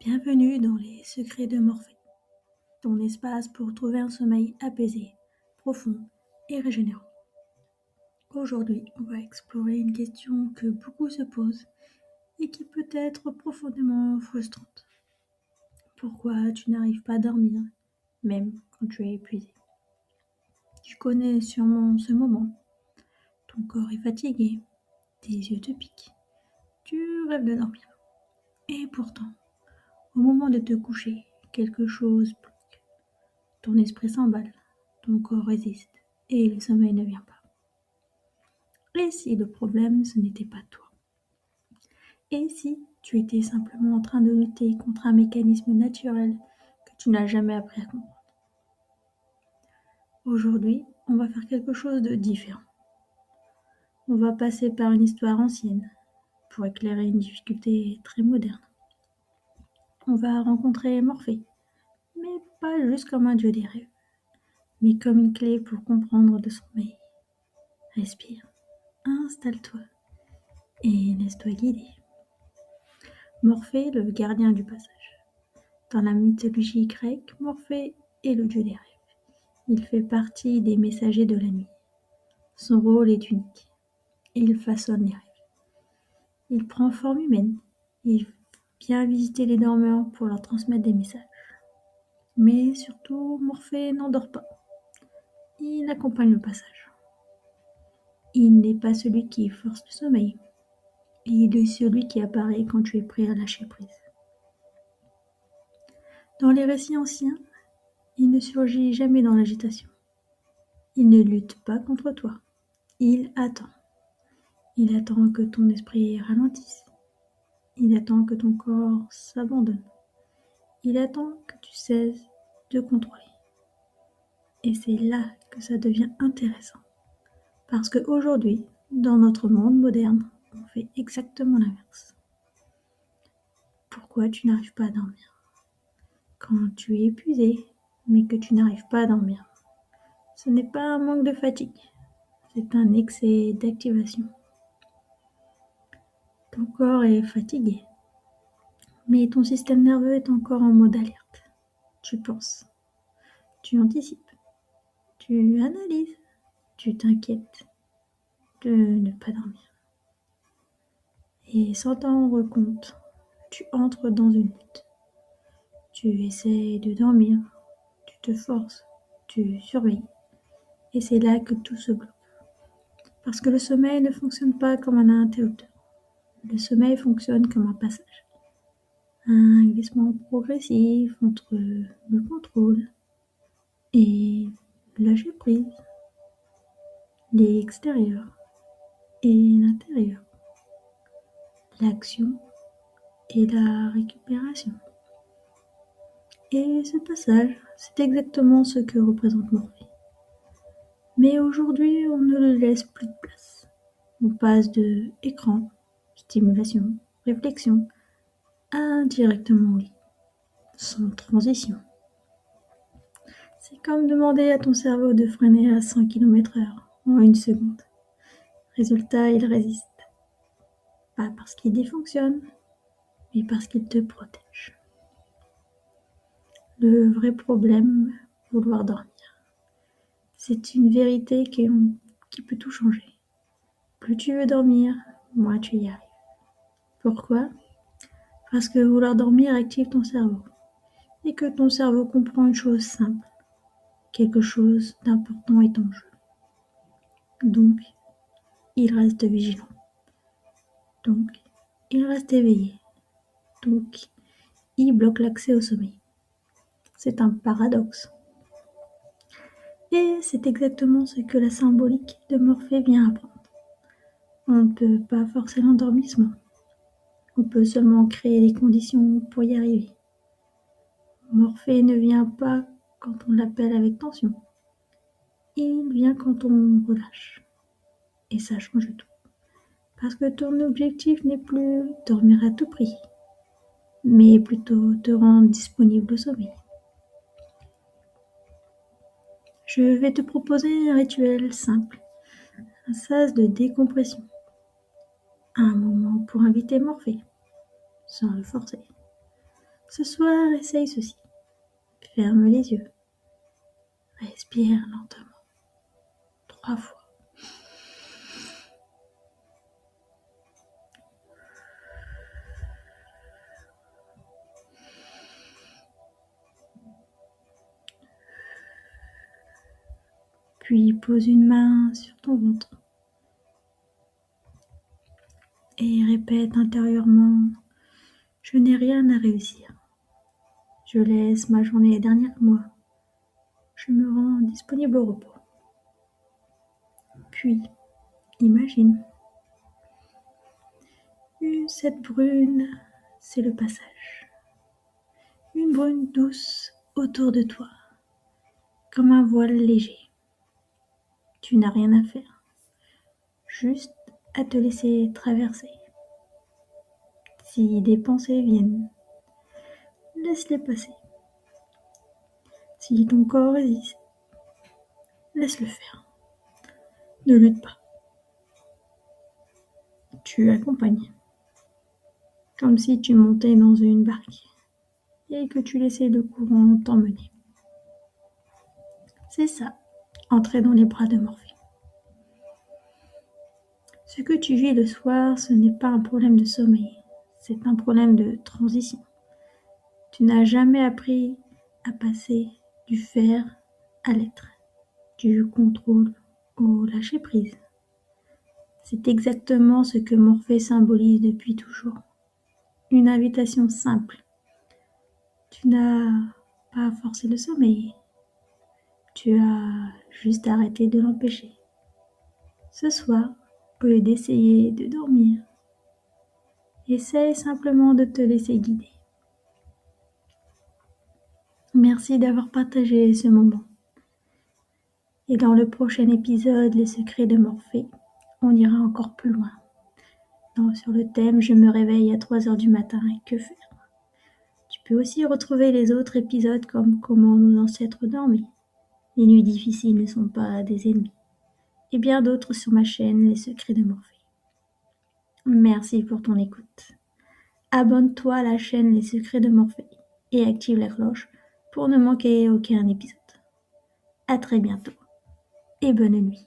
Bienvenue dans les secrets de Morphée, ton espace pour trouver un sommeil apaisé, profond et régénérant. Aujourd'hui, on va explorer une question que beaucoup se posent et qui peut être profondément frustrante. Pourquoi tu n'arrives pas à dormir, même quand tu es épuisé? Tu connais sûrement ce moment. Ton corps est fatigué, tes yeux te piquent, tu rêves de dormir. Et pourtant, au moment de te coucher, quelque chose bloque. Ton esprit s'emballe, ton corps résiste et le sommeil ne vient pas. Et si le problème, ce n'était pas toi? Et si tu étais simplement en train de lutter contre un mécanisme naturel que tu n'as jamais appris à comprendre? Aujourd'hui, on va faire quelque chose de différent. On va passer par une histoire ancienne pour éclairer une difficulté très moderne. On va rencontrer Morphée, mais pas juste comme un dieu des rêves, mais comme une clé pour comprendre de sommeil. Respire, installe-toi et laisse-toi guider. Morphée, le gardien du passage. Dans la mythologie grecque, Morphée est le dieu des rêves. Il fait partie des messagers de la nuit. Son rôle est unique. Il façonne les rêves. Il prend forme humaine. Il vient visiter les dormeurs pour leur transmettre des messages. Mais surtout, Morphée n'endort pas. Il accompagne le passage. Il n'est pas celui qui force le sommeil. Il est celui qui apparaît quand tu es prêt à lâcher prise. Dans les récits anciens, il ne surgit jamais dans l'agitation. Il ne lutte pas contre toi. Il attend. Il attend que ton esprit ralentisse. Il attend que ton corps s'abandonne. Il attend que tu cesses de contrôler. Et c'est là que ça devient intéressant. Parce qu'aujourd'hui, dans notre monde moderne, on fait exactement l'inverse. Pourquoi tu n'arrives pas à dormir? Quand tu es épuisé, mais que tu n'arrives pas à dormir, ce n'est pas un manque de fatigue, c'est un excès d'activation. Ton corps est fatigué, mais ton système nerveux est encore en mode alerte. Tu penses, tu anticipes, tu analyses, tu t'inquiètes de ne pas dormir. Et sans t'en rendre compte, tu entres dans une lutte. Tu essaies de dormir, tu te forces, tu surveilles. Et c'est là que tout se bloque. Parce que le sommeil ne fonctionne pas comme un interrupteur. Le sommeil fonctionne comme un passage. Un glissement progressif entre le contrôle et lâcher prise, l'extérieur et l'intérieur, l'action et la récupération. Et ce passage, c'est exactement ce que représente Morphée. Mais aujourd'hui, on ne le laisse plus de place. On passe de écran, stimulation, réflexion, à directement au lit, sans transition. C'est comme demander à ton cerveau de freiner à 100 km/h en une seconde. Résultat, il résiste. Pas parce qu'il dysfonctionne, mais parce qu'il te protège. Le vrai problème, vouloir dormir. C'est une vérité qui peut tout changer. Plus tu veux dormir, moins tu y arrives. Pourquoi? Parce que vouloir dormir active ton cerveau. Et que ton cerveau comprend une chose simple. Quelque chose d'important est en jeu. Donc, il reste vigilant. Donc, il reste éveillé. Donc, il bloque l'accès au sommeil. C'est un paradoxe. Et c'est exactement ce que la symbolique de Morphée vient apprendre. On ne peut pas forcer l'endormissement. On peut seulement créer les conditions pour y arriver. Morphée ne vient pas quand on l'appelle avec tension. Il vient quand on relâche. Et ça change tout. Parce que ton objectif n'est plus dormir à tout prix, mais plutôt te rendre disponible au sommeil. Je vais te proposer un rituel simple, un sas de décompression. Un moment pour inviter Morphée, sans le forcer, Ce soir, essaye ceci. Ferme les yeux. Respire lentement. 3 fois. Puis pose une main sur ton ventre. Et répète intérieurement, je n'ai rien à réussir. Je laisse ma journée derrière moi. Je me rends disponible au repos. Puis, imagine. Cette brune, c'est le passage. Une brune douce autour de toi, comme un voile léger. Tu n'as rien à faire, juste à te laisser traverser. Si des pensées viennent, laisse-les passer. Si ton corps résiste, laisse-le faire. Ne lutte pas. Tu accompagnes, comme si tu montais dans une barque et que tu laissais le courant t'emmener. C'est ça, entrer dans les bras de Morphée. Ce que tu vis le soir, ce n'est pas un problème de sommeil, c'est un problème de transition. Tu n'as jamais appris à passer du faire à l'être, du contrôle au lâcher-prise. C'est exactement ce que Morphée symbolise depuis toujours. Une invitation simple. Tu n'as pas forcé le sommeil, tu as juste arrêté de l'empêcher. Ce soir, au lieu d'essayer de dormir, essaye simplement de te laisser guider. Merci d'avoir partagé ce moment. Et dans le prochain épisode, Les secrets de Morphée, on ira encore plus loin. Sur le thème Je me réveille à 3h du matin et que faire? Tu peux aussi retrouver les autres épisodes comme Comment nos ancêtres dormaient. Les nuits difficiles ne sont pas des ennemis. Et bien d'autres sur ma chaîne Les secrets de Morphée. Merci pour ton écoute. Abonne-toi à la chaîne Les secrets de Morphée et active la cloche pour ne manquer aucun épisode. À très bientôt et bonne nuit.